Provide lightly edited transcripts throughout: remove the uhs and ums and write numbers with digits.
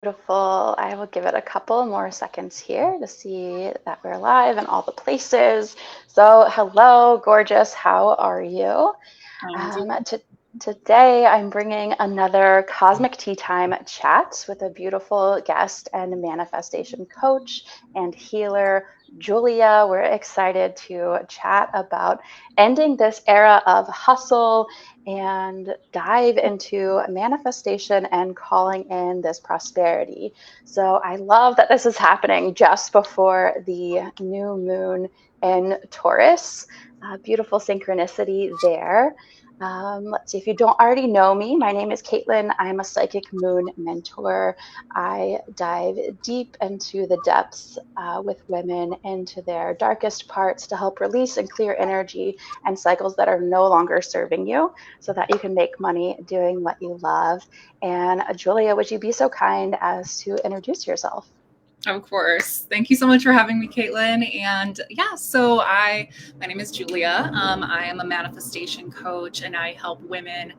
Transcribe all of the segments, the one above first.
Beautiful. I will give it a couple more seconds here to see that we're live in all the places. So, hello, gorgeous. How are you? I'm Um, doing to, Today, I'm bringing another Cosmic Tea Time chat with a beautiful guest and manifestation coach and healer, Julia. We're excited to chat about ending this era of hustle and dive into manifestation and calling in this prosperity. So I love that this is happening just before the new moon in Taurus. Beautiful synchronicity there. Let's see, if you don't already know me, my name is Kaitlyn. I'm a psychic moon mentor. I dive deep into the depths with women into their darkest parts to help release and clear energy and cycles that are no longer serving you so that you can make money doing what you love. And Julia, would you be so kind as to introduce yourself? Of course. Thank you so much for having me, Caitlin. And yeah, my name is Julia. I am a manifestation coach, and I help women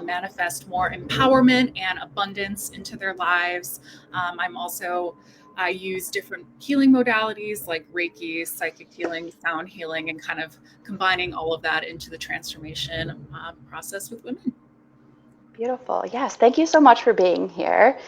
manifest more empowerment and abundance into their lives. I use different healing modalities like Reiki, psychic healing, sound healing, and kind of combining all of that into the transformation process with women. Beautiful. Yes. Thank you so much for being here.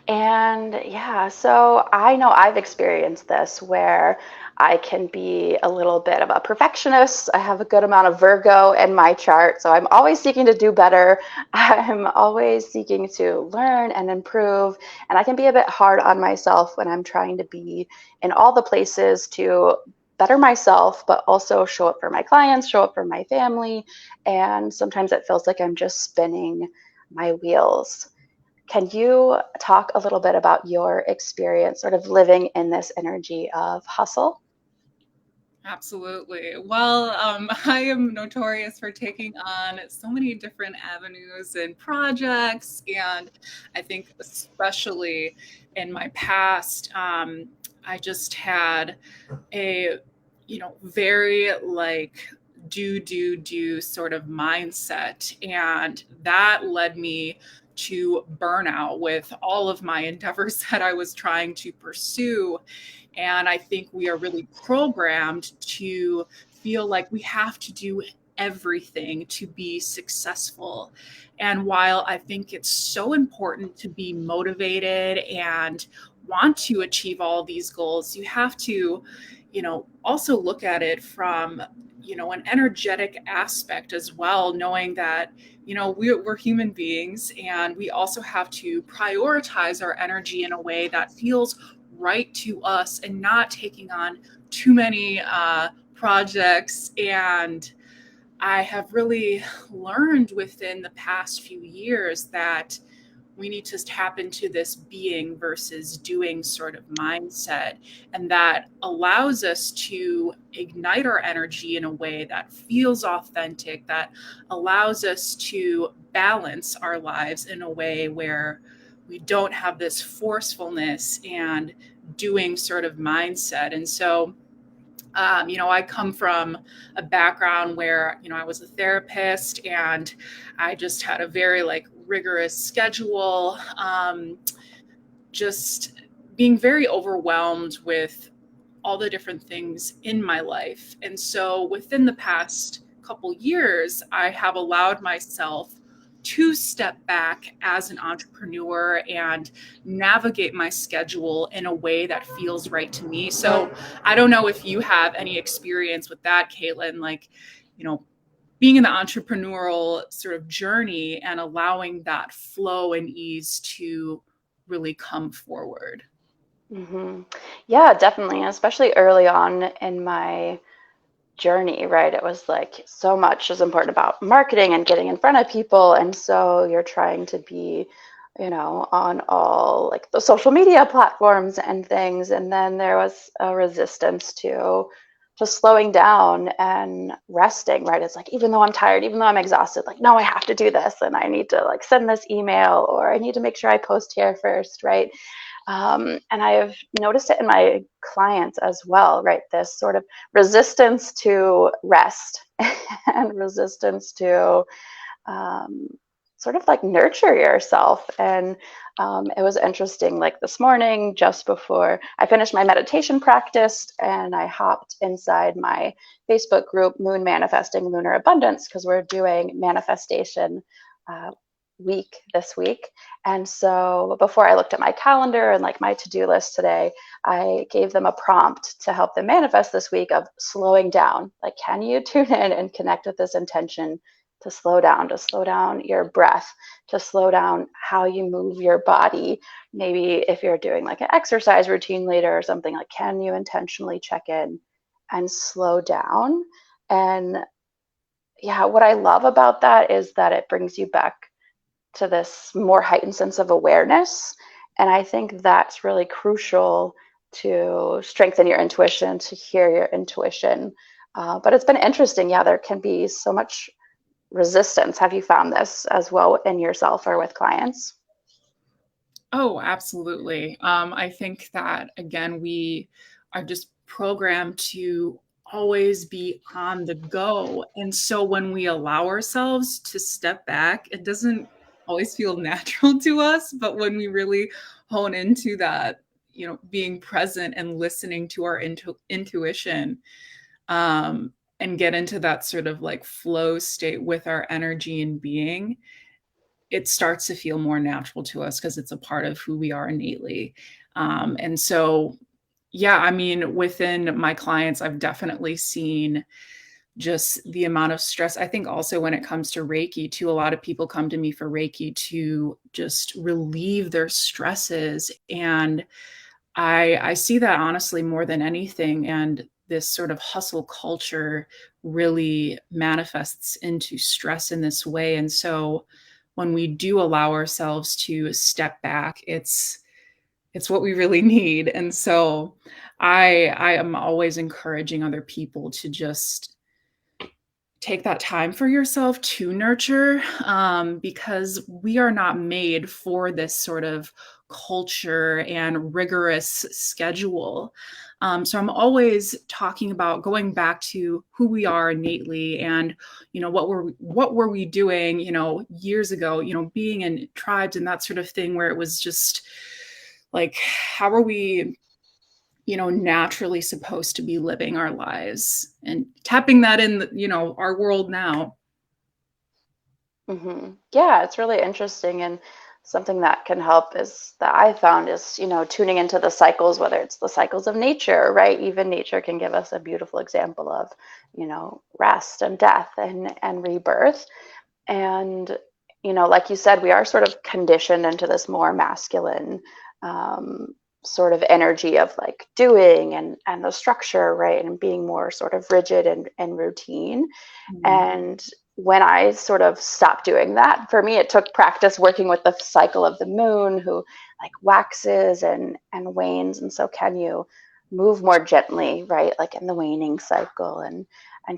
And yeah, so I know I've experienced this where I can be a little bit of a perfectionist. I have a good amount of Virgo in my chart. So I'm always seeking to do better. I'm always seeking to learn and improve. And I can be a bit hard on myself when I'm trying to be in all the places to better myself, but also show up for my clients, show up for my family. And sometimes it feels like I'm just spinning my wheels. Can you talk a little bit about your experience sort of living in this energy of hustle? Absolutely. Well, I am notorious for taking on so many different avenues and projects. And I think, especially in my past, I just had a, very like do sort of mindset. And that led me to burnout with all of my endeavors that I was trying to pursue. And I think we are really programmed to feel like we have to do everything to be successful. And while I think it's so important to be motivated and want to achieve all these goals, you have to, also look at it from, an energetic aspect as well, knowing that, we're human beings and we also have to prioritize our energy in a way that feels right to us and not taking on too many projects. And I have really learned within the past few years that we need to tap into this being versus doing sort of mindset. And that allows us to ignite our energy in a way that feels authentic, that allows us to balance our lives in a way where we don't have this forcefulness and doing sort of mindset. And so, I come from a background where, I was a therapist and I just had a very like rigorous schedule, just being very overwhelmed with all the different things in my life. And so within the past couple years, I have allowed myself to step back as an entrepreneur and navigate my schedule in a way that feels right to me. So I don't know if you have any experience with that, Caitlin, like, you know, being in the entrepreneurial sort of journey and allowing that flow and ease to really come forward. Hmm. Yeah, definitely. Especially early on in my journey, right? It was like so much is important about marketing and getting in front of people. And so you're trying to be, on all like the social media platforms and things. And then there was a resistance to just slowing down and resting, right? It's like, even though I'm tired, even though I'm exhausted, like, no, I have to do this and I need to like send this email or I need to make sure I post here first, right? And I have noticed it in my clients as well, right? This sort of resistance to rest and resistance to um, sort of like nurture yourself. And it was interesting, like this morning, just before I finished my meditation practice, and I hopped inside my Facebook group, Moon Manifesting Lunar Abundance, because we're doing manifestation week this week. And so before I looked at my calendar and like my to-do list today, I gave them a prompt to help them manifest this week of slowing down. Like, can you tune in and connect with this intention to slow down your breath, to slow down how you move your body? Maybe if you're doing like an exercise routine later or something, like, can you intentionally check in and slow down? And yeah, what I love about that is that it brings you back to this more heightened sense of awareness. And I think that's really crucial to strengthen your intuition, to hear your intuition. But it's been interesting. Yeah, there can be so much resistance. Have you found this as well in yourself or with clients? Oh, absolutely. I think that, again, we are just programmed to always be on the go. And so when we allow ourselves to step back, it doesn't always feel natural to us. But when we really hone into that, being present and listening to our intuition, and get into that sort of like flow state with our energy and being, it starts to feel more natural to us because it's a part of who we are innately. And so, yeah, I mean, within my clients, I've definitely seen just the amount of stress. I think also when it comes to Reiki, too, a lot of people come to me for Reiki to just relieve their stresses. And I see that honestly more than anything. And this sort of hustle culture really manifests into stress in this way. And so when we do allow ourselves to step back, it's what we really need. And so I am always encouraging other people to just take that time for yourself to nurture, because we are not made for this sort of culture and rigorous schedule. So I'm always talking about going back to who we are innately, and what were we doing, years ago, being in tribes and that sort of thing, where it was just like, how are we naturally supposed to be living our lives, and tapping that in, our world now. Yeah, it's really interesting. And something that can help is that I found is, tuning into the cycles, whether it's the cycles of nature, right? Even nature can give us a beautiful example of, rest and death and rebirth. And, like you said, we are sort of conditioned into this more masculine sort of energy of like doing and the structure, right? And being more sort of rigid and routine. Mhm. And when I sort of stopped doing that, for me, it took practice working with the cycle of the moon, who like waxes and wanes. And so, can you move more gently, right? Like in the waning cycle, and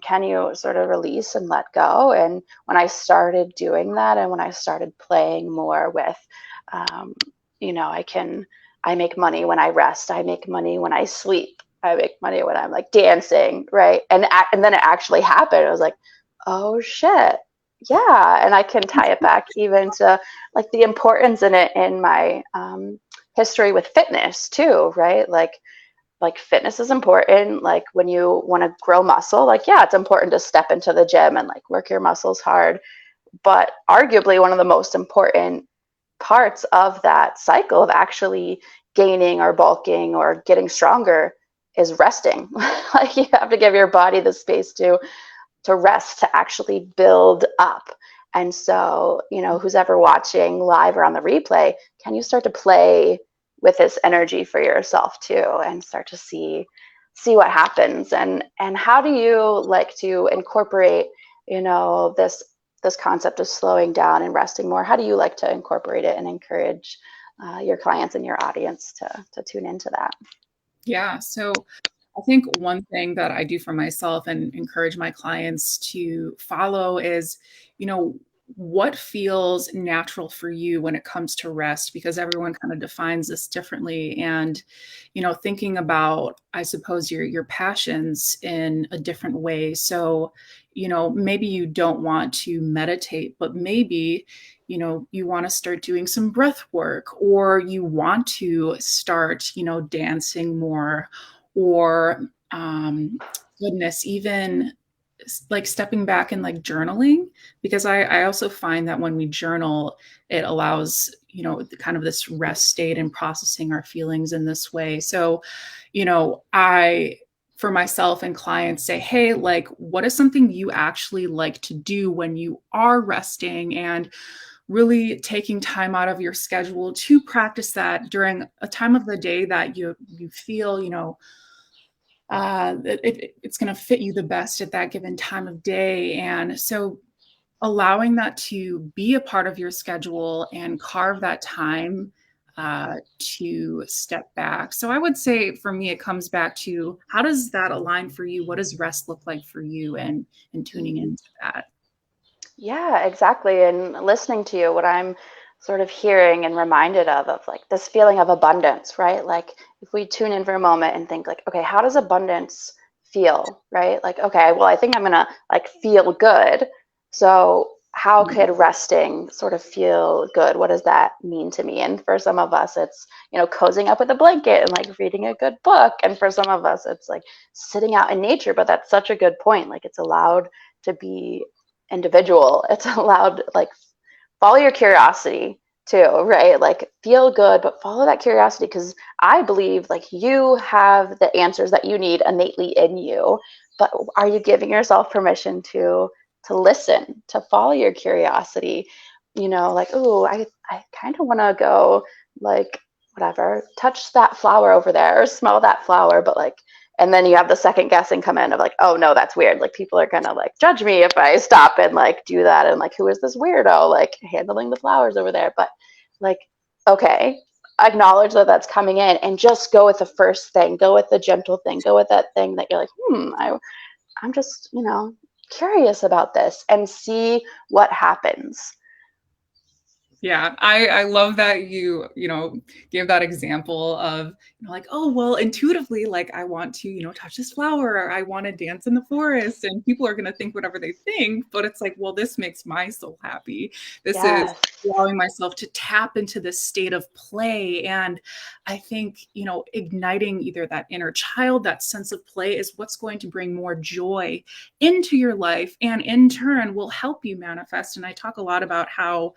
can you sort of release and let go? And when I started doing that, and when I started playing more with, um, I make money when I rest. I make money when I sleep. I make money when I'm like dancing, right? And then it actually happened. I was like, oh shit, yeah. And I can tie it back even to like the importance in it in my history with fitness too, right? Like fitness is important. Like when you want to grow muscle, like yeah, it's important to step into the gym and like work your muscles hard. But arguably one of the most important parts of that cycle of actually gaining or bulking or getting stronger is resting. Like you have to give your body the space to rest, to actually build up. And so, who's ever watching live or on the replay, can you start to play with this energy for yourself too, and start to see what happens? And how do you like to incorporate, this concept of slowing down and resting more? How do you like to incorporate it and encourage your clients and your audience to tune into that? Yeah. So I think one thing that I do for myself and encourage my clients to follow is, what feels natural for you when it comes to rest, because everyone kind of defines this differently. And, thinking about, I suppose, your passions in a different way. So, maybe you don't want to meditate, but maybe you want to start doing some breath work, or you want to start, dancing more, or goodness, even like stepping back and like journaling, because I also find that when we journal, it allows, kind of this rest state and processing our feelings in this way. So, I, for myself and clients, say, hey, like, what is something you actually like to do when you are resting, and really taking time out of your schedule to practice that during a time of the day that you feel, it's going to fit you the best at that given time of day. And so allowing that to be a part of your schedule and carve that time to step back. So I would say for me, it comes back to, how does that align for you? What does rest look like for you? And tuning into that. Yeah, exactly. And listening to you, what I'm sort of hearing and reminded of like this feeling of abundance, right? Like if we tune in for a moment and think like, okay, how does abundance feel, right? Like, okay, well, I think I'm gonna like feel good. So how could resting sort of feel good? What does that mean to me? And for some of us, it's, cozying up with a blanket and like reading a good book. And for some of us, it's like sitting out in nature. But that's such a good point. Like it's allowed to be individual. It's allowed, like, follow your curiosity too, right? Like feel good, but follow that curiosity, because I believe like you have the answers that you need innately in you. But are you giving yourself permission to listen, to follow your curiosity? Like, oh, I kind of want to go, like, whatever, touch that flower over there or smell that flower, but like, and then you have the second guessing come in of like, oh no, that's weird, like people are gonna like judge me if I stop and like do that, and like, who is this weirdo like handling the flowers over there? But like, okay, acknowledge that that's coming in and just go with the first thing, go with the gentle thing, go with that thing that you're like, I'm just, curious about this, and see what happens. Yeah, I love that give that example of, like, oh, well, intuitively, like, I want to, touch this flower, or I want to dance in the forest, and people are going to think whatever they think, but it's like, well, this makes my soul happy. This is Yes. allowing myself to tap into this state of play. And I think, igniting either that inner child, that sense of play, is what's going to bring more joy into your life, and in turn will help you manifest. And I talk a lot about how,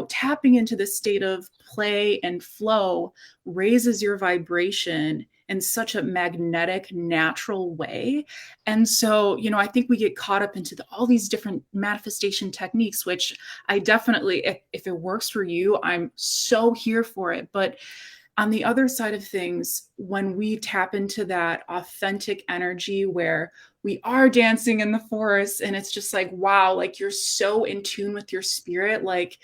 tapping into this state of play and flow raises your vibration in such a magnetic, natural way. And so, I think we get caught up into all these different manifestation techniques, which I definitely, if it works for you, I'm so here for it. But on the other side of things, when we tap into that authentic energy where we are dancing in the forest, and it's just like, wow, like you're so in tune with your spirit, like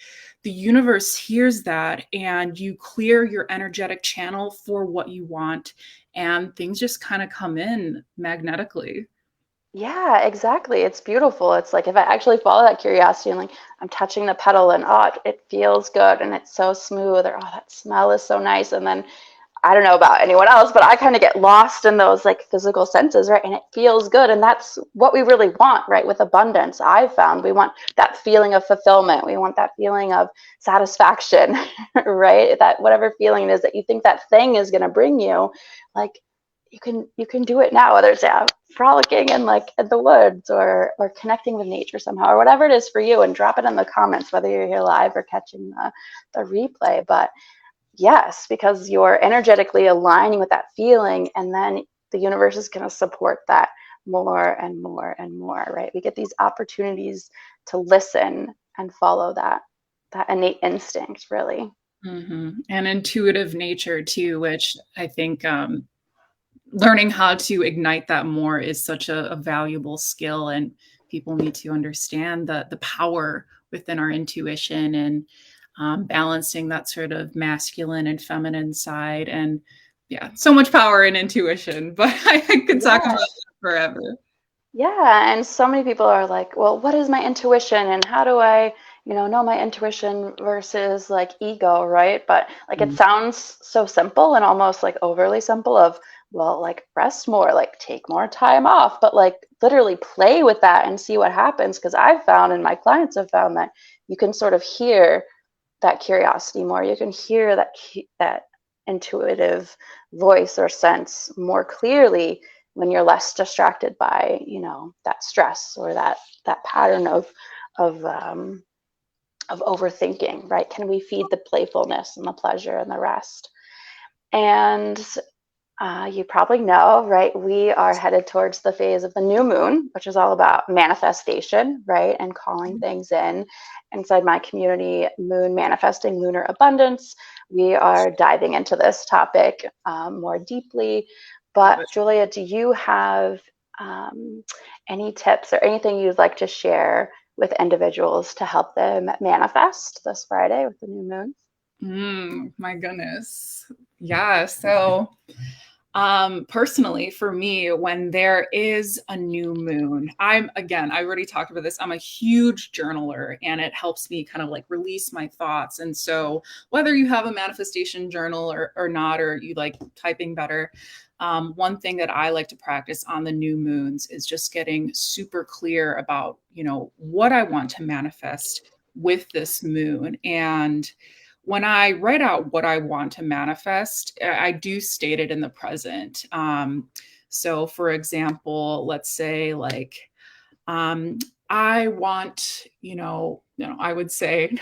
the universe hears that, and you clear your energetic channel for what you want, and things just kind of come in magnetically. Yeah, exactly. It's beautiful. It's like if I actually follow that curiosity and like I'm touching the petal and oh, it feels good and it's so smooth, or oh, that smell is so nice. And then I don't know about anyone else, but I kind of get lost in those like physical senses, right? And it feels good. And that's what we really want, right? With abundance, I've found we want that feeling of fulfillment. We want that feeling of satisfaction, right? That whatever feeling it is that you think that thing is going to bring you, like you can do it now, whether it's frolicking in like in the woods, or connecting with nature somehow, or whatever it is for you, and drop it in the comments whether you're here live or catching the replay. But yes, because you're energetically aligning with that feeling, and then the universe is going to support that more and more and more, right? We get these opportunities to listen and follow that innate instinct, really. Mm-hmm. And intuitive nature too, which I think learning how to ignite that more is such a valuable skill, and people need to understand the power within our intuition, and balancing that sort of masculine and feminine side. And yeah, so much power in intuition, but I could talk about Yeah. that forever. Yeah, and so many people are like, well, what is my intuition and how do I, know my intuition versus like ego, right? But like it sounds so simple and almost like overly simple of well, like rest more, like take more time off, but like literally play with that and see what happens. Because I've found, and my clients have found, that you can sort of hear that curiosity more. You can hear that intuitive voice or sense more clearly when you're less distracted by, that stress or that pattern of um, of overthinking, right? Can we feed the playfulness and the pleasure and the rest? And you probably know, right? We are headed towards the phase of the new moon, which is all about manifestation, right? And calling things in. Inside my community, Moon Manifesting Lunar Abundance, we are diving into this topic more deeply. Love But it. Julia, do you have any tips or anything you'd like to share with individuals to help them manifest this Friday with the new moon? My goodness. Yeah. So, personally, for me, when there is a new moon, I already talked about this. I'm a huge journaler and it helps me kind of like release my thoughts. And so, whether you have a manifestation journal or not, or you like typing better, one thing that I like to practice on the new moons is just getting super clear about, what I want to manifest with this moon. And when I write out what I want to manifest, I do state it in the present. So, for example, let's say like, I want, I would say,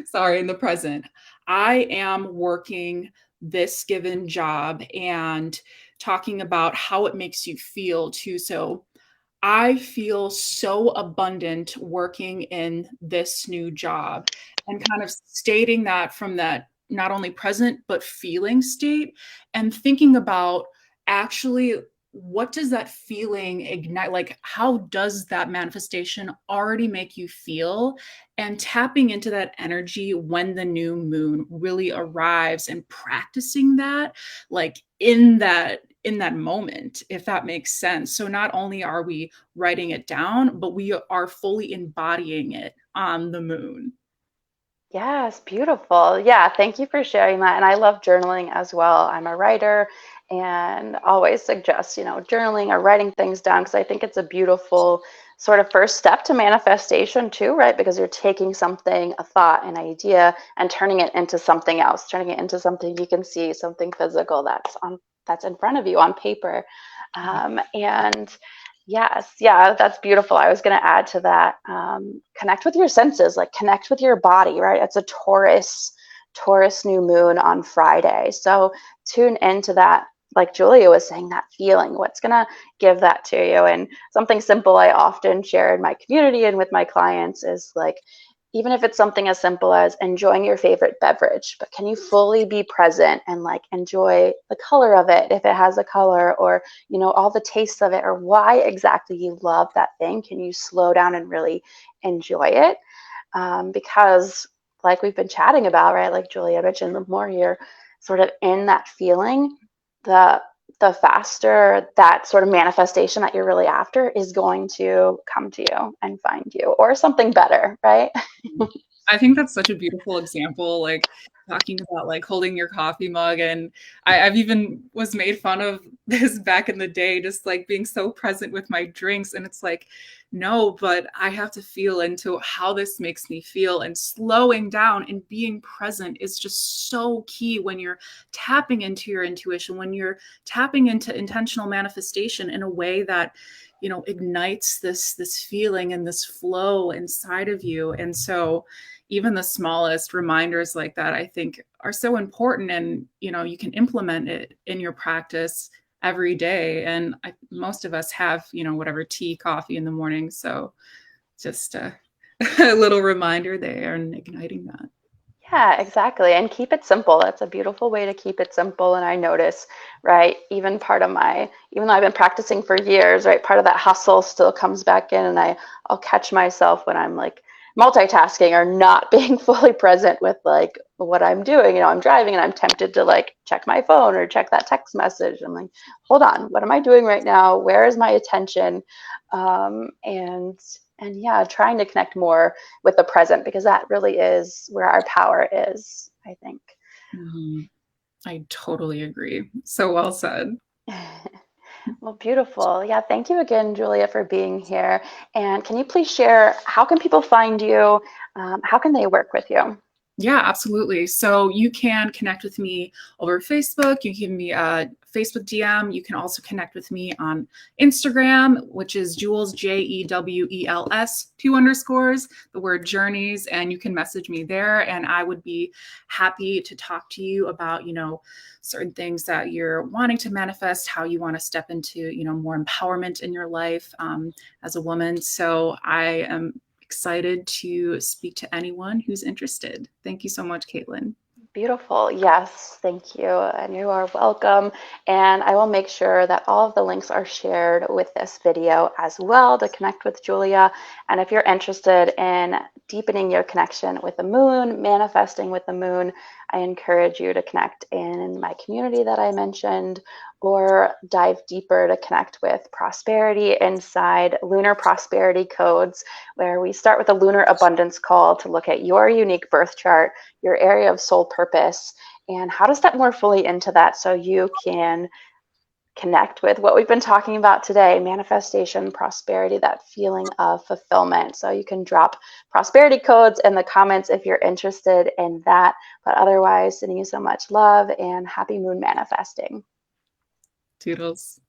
sorry, in the present, I am working this given job and talking about how it makes you feel too. So, I feel so abundant working in this new job, and kind of stating that from that not only present but feeling state, and thinking about actually what does that feeling ignite, like how does that manifestation already make you feel, and tapping into that energy when the new moon really arrives and practicing that, like in that moment, if that makes sense. So not only are we writing it down, but we are fully embodying it on the moon. Yes, beautiful. Yeah, thank you for sharing that. And I love journaling as well. I'm a writer and always suggest, journaling or writing things down because I think it's a beautiful sort of first step to manifestation too, right? Because you're taking something, a thought, an idea, and turning it into something else, turning it into something you can see, something physical that's in front of you on paper. And yes, yeah, that's beautiful. I was going to add to that. Connect with your senses, like connect with your body, right? It's a Taurus new moon on Friday. So tune into that, like Julia was saying, that feeling. What's going to give that to you? And something simple I often share in my community and with my clients is like, even if it's something as simple as enjoying your favorite beverage, but can you fully be present and like enjoy the color of it if it has a color, or all the tastes of it, or why exactly you love that thing? Can you slow down and really enjoy it? Because like we've been chatting about, right, like Julia mentioned, the more you're sort of in that feeling, the the faster that sort of manifestation that you're really after is going to come to you and find you, or something better, right? I think that's such a beautiful example, like talking about like holding your coffee mug. And I've even was made fun of this back in the day, just like being so present with my drinks. And it's like, no, but I have to feel into how this makes me feel, and slowing down and being present is just so key when you're tapping into your intuition, when you're tapping into intentional manifestation in a way that ignites this feeling and this flow inside of you. And so even the smallest reminders like that, I think, are so important. And you can implement it in your practice every day. And most of us have whatever tea, coffee in the morning. So just a little reminder there and igniting that. Yeah, exactly. And keep it simple. That's a beautiful way to keep it simple. And I notice, right, even though I've been practicing for years, right, part of that hustle still comes back in, and I'll catch myself when I'm like multitasking or not being fully present with like what I'm doing. I'm driving and I'm tempted to like check my phone or check that text message. I'm like, hold on, what am I doing right now? Where is my attention? And yeah, trying to connect more with the present, because that really is where our power is, I think. Mhm. I totally agree. So well said. Well, beautiful. Yeah, thank you again, Julia, for being here. And can you please share how can people find you? How can they work with you? Yeah, absolutely. So you can connect with me over Facebook. You can give me a Facebook DM. You can also connect with me on Instagram, which is Jules, Jewels, 2 underscores, the word journeys. And you can message me there. And I would be happy to talk to you about, certain things that you're wanting to manifest, how you want to step into, more empowerment in your life as a woman. So I am excited to speak to anyone who's interested. Thank you so much, Kaitlyn. Beautiful. Yes, thank you. And you are welcome. And I will make sure that all of the links are shared with this video as well to connect with Julia. And if you're interested in deepening your connection with the moon, manifesting with the moon, I encourage you to connect in my community that I mentioned, or dive deeper to connect with prosperity inside Lunar Prosperity Codes, where we start with a Lunar Abundance Call to look at your unique birth chart, your area of soul purpose, and how to step more fully into that so you can connect with what we've been talking about today: manifestation, prosperity, that feeling of fulfillment. So you can drop prosperity codes in the comments if you're interested in that. But otherwise, sending you so much love and happy moon manifesting. Toodles.